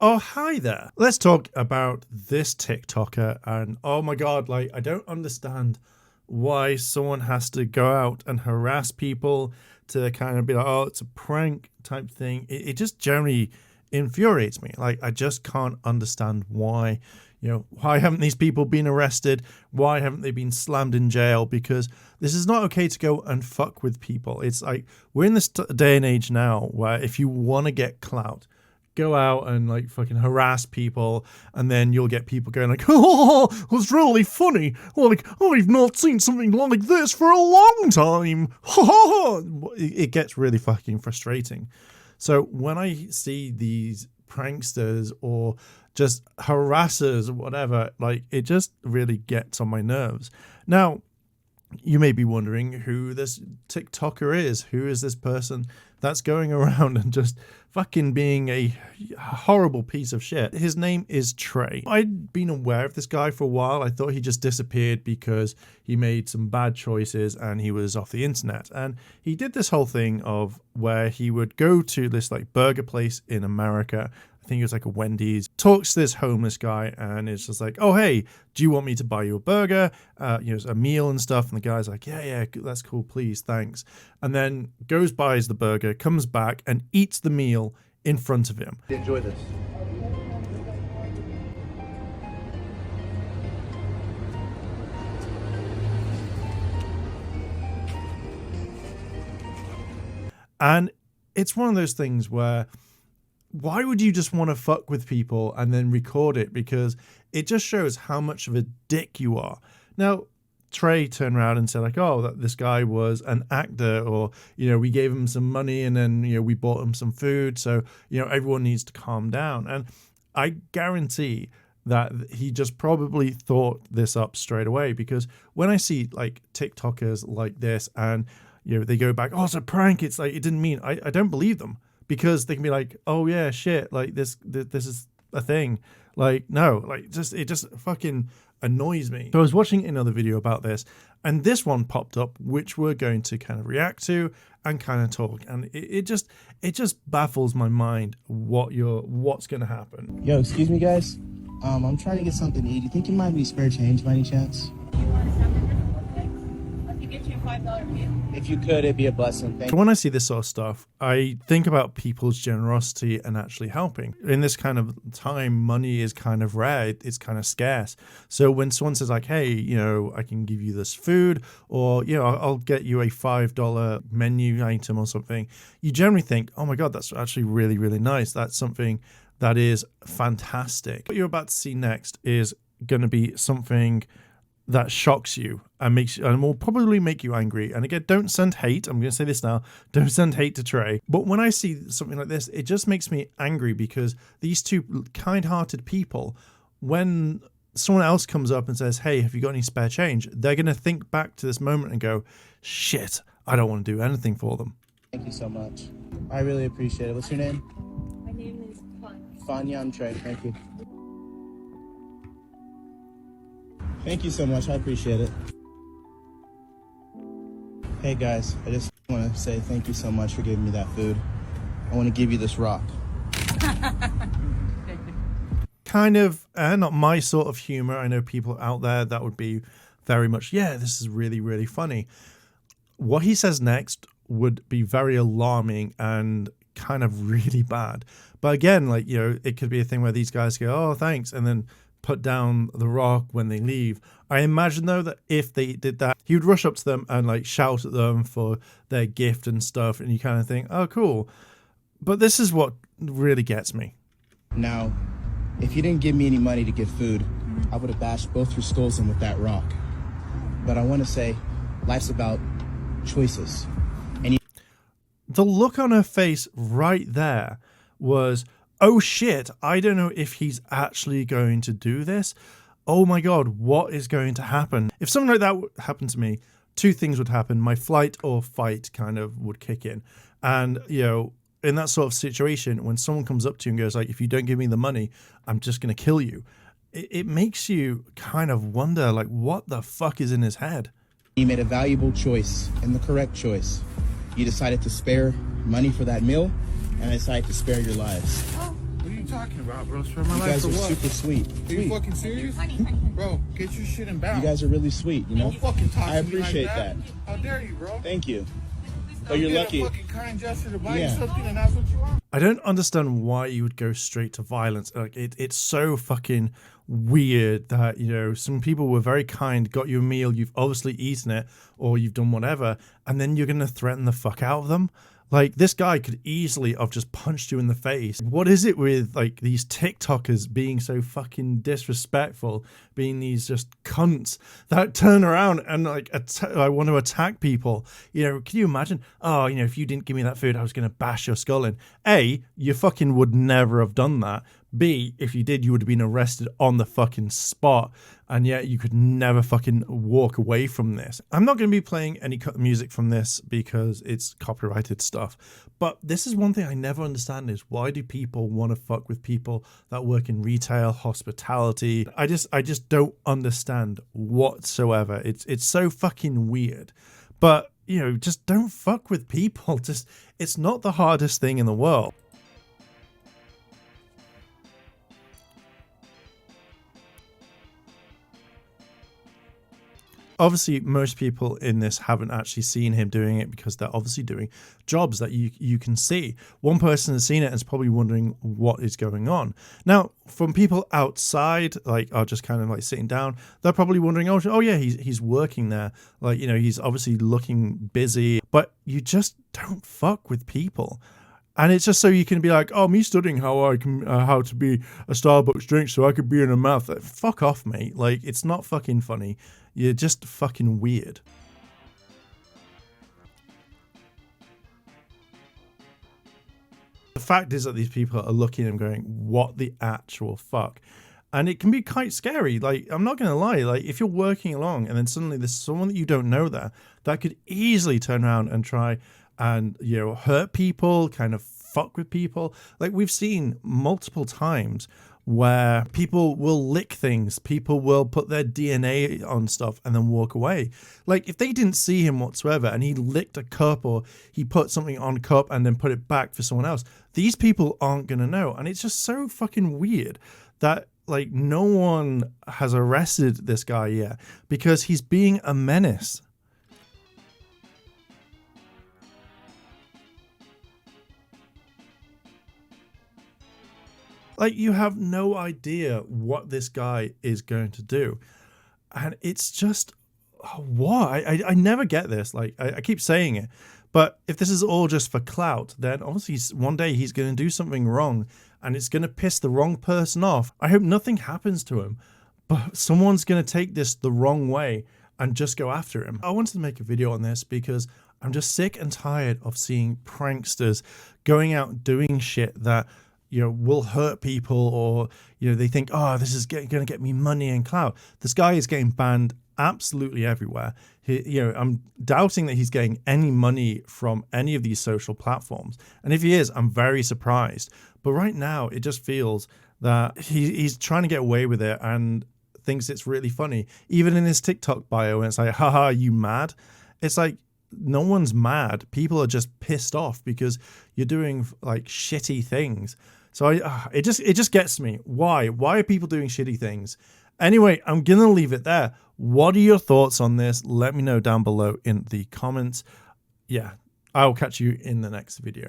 Oh, hi there. Let's talk about this TikToker. And oh my God, like, I don't understand why someone has to go out and harass people to kind of be like, oh, it's a prank type thing. It just generally infuriates me. Like, I just can't understand why. Why haven't these people been arrested? Why haven't they been slammed in jail? Because this is not okay to go and fuck with people. It's like, we're in this day and age now where if you want to get clout, go out and like fucking harass people, and then you'll get people going like, oh, it's really funny. Like, I've not seen something like this for a long time. It gets really fucking frustrating. So when I see these pranksters or just harassers or whatever, like, it just really gets on my nerves. Now, you may be wondering who this TikToker is. Who is this person that's going around and just fucking being a horrible piece of shit? His name is Trey. I'd been aware of this guy for a while. I thought he just disappeared because he made some bad choices and he was off the internet. And he did this whole thing of where he would go to this like burger place in America. I think it was like a Wendy's, talks to this homeless guy and it's just like, oh, hey, do you want me to buy you a burger, a meal and stuff? And the guy's like, yeah, that's cool, please, thanks. And then goes, buys the burger, comes back and eats the meal in front of him. Enjoy this. And it's one of those things where, why would you just want to fuck with people and then record it? Because it just shows how much of a dick you are. Now, Trey turned around and said like, oh, that this guy was an actor, or, we gave him some money and then, we bought him some food. So, everyone needs to calm down. And I guarantee that he just probably thought this up straight away, because when I see like TikTokers like this and, they go back, oh, it's a prank. It's like, it didn't mean, I don't believe them. Because they can be like, oh yeah, shit, like this is a thing. Like, no, like it just fucking annoys me. So I was watching another video about this, and this one popped up, which we're going to kind of react to and kind of talk. And it just baffles my mind what's gonna happen. Yo, excuse me, guys. I'm trying to get something to eat. You think you might be spare change by any chance? $5 meal. If you could, it'd be a blessing. Thank you. When I see this sort of stuff, I think about people's generosity and actually helping. In this kind of time, money is kind of rare. It's kind of scarce. So when someone says like, hey, I can give you this food, or, I'll get you a $5 menu item or something, you generally think, oh my God, that's actually really, really nice. That's something that is fantastic. What you're about to see next is going to be something that shocks you and will probably make you angry. And again, don't send hate. I'm going to say this now. Don't send hate to Trey. But when I see something like this, it just makes me angry, because these two kind-hearted people, when someone else comes up and says, hey, have you got any spare change? They're going to think back to this moment and go, shit, I don't want to do anything for them. Thank you so much. I really appreciate it. What's your name? My name is Fanya. Fanya, I'm Trey. Thank you. Thank you so much. I appreciate it. Hey guys, I just want to say thank you so much for giving me that food. I want to give you this rock. Kind of not my sort of humor. I know people out there that would be very much, yeah, this is really, really funny. What he says next would be very alarming and kind of really bad. But again, like, it could be a thing where these guys go, oh, thanks, and then put down the rock when they leave. I imagine though that if they did that, he would rush up to them and like shout at them for their gift and stuff, and you kind of think, oh cool. But this is what really gets me. Now, if you didn't give me any money to get food, I would have bashed both your skulls in with that rock. But I want to say, life's about choices. And the look on her face right there was, oh shit, I don't know if he's actually going to do this. Oh my God, what is going to happen? If something like that would happen to me, two things would happen. My flight or fight kind of would kick in. And, in that sort of situation, when someone comes up to you and goes like, if you don't give me the money, I'm just going to kill you. It makes you kind of wonder, like, what the fuck is in his head? You made a valuable choice and the correct choice. You decided to spare money for that meal, and I decided to spare your lives. What are you talking about, bro? Spend my You life guys for are what? super sweet. Are you fucking serious? Bro, get your shit in You bounds. guys are really sweet, you know? Don't fucking talk I to me like appreciate that. that. How dare you, bro? Thank you. But Don't you're get lucky. a fucking kind gesture to buy Yeah. you something and that's what you want. I don't understand why you would go straight to violence. Like it's so fucking weird that, you know, some people were very kind, got you a meal, you've obviously eaten it, or you've done whatever, and then you're gonna threaten the fuck out of them. Like, this guy could easily have just punched you in the face. What is it with, like, these TikTokers being so fucking disrespectful, being these just cunts that turn around and, like, I want to attack people? You know, can you imagine? Oh, you know, if you didn't give me that food, I was going to bash your skull in. A, you fucking would never have done that. B, if you did, you would have been arrested on the fucking spot, and yet you could never fucking walk away from this. I'm not going to be playing any music from this because it's copyrighted stuff, but this is one thing I never understand is why do people want to fuck with people that work in retail, hospitality? I just don't understand whatsoever. It's so fucking weird. But, you know, just don't fuck with people. Just, it's not the hardest thing in the world. Obviously, most people in this haven't actually seen him doing it because they're obviously doing jobs that you can see. One person has seen it and is probably wondering what is going on. Now, from people outside, like, are just kind of like sitting down, they're probably wondering, oh yeah, he's working there. Like, you know, he's obviously looking busy, but you just don't fuck with people. And it's just so you can be like, oh, me studying how to be a Starbucks drink so I could be in a mouth. Fuck off, mate. Like, it's not fucking funny. You're just fucking weird. The fact is that these people are looking and going, what the actual fuck? And it can be quite scary. Like, I'm not going to lie. Like, if you're working along and then suddenly there's someone that you don't know there, that could easily turn around and try and, you know, hurt people, kind of fuck with people. Like, we've seen multiple times where people will lick things, people will put their DNA on stuff and then walk away. Like, if they didn't see him whatsoever and he licked a cup or he put something on a cup and then put it back for someone else, these people aren't going to know. And it's just so fucking weird that, like, no one has arrested this guy yet because he's being a menace. Like, you have no idea what this guy is going to do. And it's just, what? I never get this. Like, I keep saying it. But if this is all just for clout, then obviously one day he's going to do something wrong and it's going to piss the wrong person off. I hope nothing happens to him, but someone's going to take this the wrong way and just go after him. I wanted to make a video on this because I'm just sick and tired of seeing pranksters going out doing shit that, you know, will hurt people, or, you know, they think, oh, this is going to get me money and clout. This guy is getting banned absolutely everywhere. You know, I'm doubting that he's getting any money from any of these social platforms. And if he is, I'm very surprised. But right now, it just feels that he's trying to get away with it and thinks it's really funny. Even in his TikTok bio, and it's like, haha, you mad? It's like, no one's mad. People are just pissed off because you're doing like shitty things. So it just gets me. Why are people doing shitty things? Anyway, I'm gonna leave it there. What are your thoughts on this? Let me know down below in the comments. Yeah, I'll catch you in the next video.